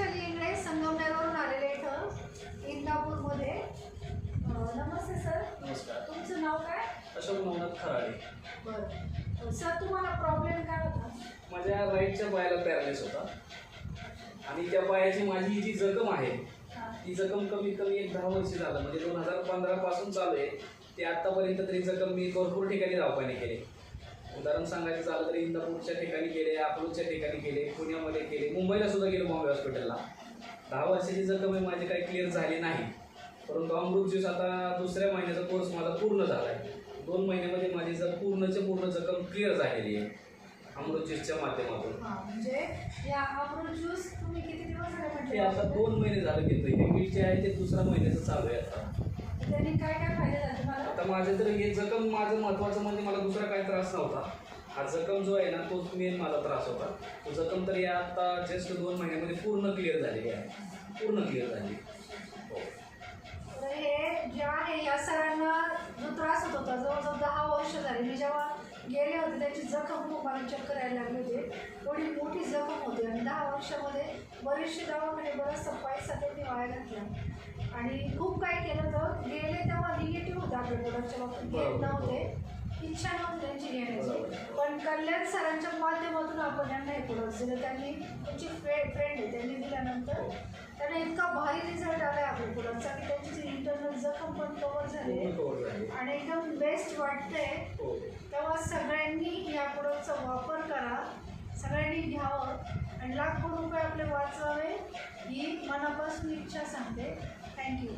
वैशाली इंगळे संगमनेरवरून आलेले इथं इंदापूरमध्ये. नमस्ते सर. नमस्कार. तुमचं नाव काय? अशोक नवनाथ खराडे. बरं सर, तुम्हाला प्रॉब्लेम काय होता? माझ्या राईटच्या पायाला पॅरालिस होता आणि त्या पायाची माझी जी जखम आहे ती जखम कमीत कमी 10 वर्ष झालं, म्हणजे 2015 पासून चालू आहे. ते आत्तापर्यंत तरी जखम मी भरपूर ठिकाणी दवाखाने केले. उदाहरण सांगायचं झालं तरी इंदापूरच्या ठिकाणी केले, अकलूजच्या ठिकाणी केले, पुण्यामध्ये केले, मुंबईला सुद्धा गेलो बॉम्बे हॉस्पिटलला. 10 वर्षाची जखम आहे माझी, काही क्लिअर झाली नाही. परंतु अमृत ज्यूस आता दुसऱ्या महिन्याचा कोर्स माझा पूर्ण झाला आहे. 2 महिन्यामध्ये माझी पूर्णच्या पूर्ण जखम क्लिअर झालेली आहे अमृत ज्यूसच्या माध्यमातून. म्हणजे या अमृत ज्यूस तुम्ही किती दिवस झाले म्हटले? आता 2 महिने झाले घेतोय. हे मीठ जे आहे ते दुसरा महिन्याचं चालू आहे आता. त्यांनी काय काय फायदे झाले तुम्हाला? आता माझं तर हे जखम, माझं महत्त्वाचं म्हणजे मला दुसरा काही त्रास नव्हता. हा जखम जो आहे ना तोच मेन माझा त्रास होता. तो जखम तर या आता जस्ट 2 महिन्यामध्ये पूर्ण क्लिअर झालेली आहे, पूर्ण क्लिअर झाली. हे जे आहे या सरांना जो त्रास होत होता जवळजवळ 10 वर्ष झाली. मी जेव्हा गेले होते त्याची जखम खूप मला चक्कर यायला लागले होते. थोडी मोठी जखम होती आणि 10 वर्षामध्ये बरेचसे दवाखाने, बराचसा पैसा त्यांनी वाया घातला आणि खूप काय केलं. तर गेले तेव्हा निगेटिव्ह होते आपल्या प्रोडक्टच्या बाबतीत, घेत नव्हते, इच्छा नव्हती त्यांची घेण्याची. पण कल्याण सरांच्या माध्यमातून आपण त्यांना हे प्रोडक्ट दिलं. त्यांनी त्यांची फ्रेंड आहे, त्यांनी दिल्यानंतर त्यांना इतका भारी रिझल्ट आला आहे आपल्या प्रोडक्टचा की त्यांची जी इंटरनल जखम पण कव्हर झाली आणि एकदम बेस्ट वाटतंय. तेव्हा सगळ्यांनी या प्रोडक्टचा वापर करा, सगळ्यांनी घ्यावं आणि लाखो रुपये आपले वाचवावे ही मनापासून इच्छा सांगते. थँक्यू.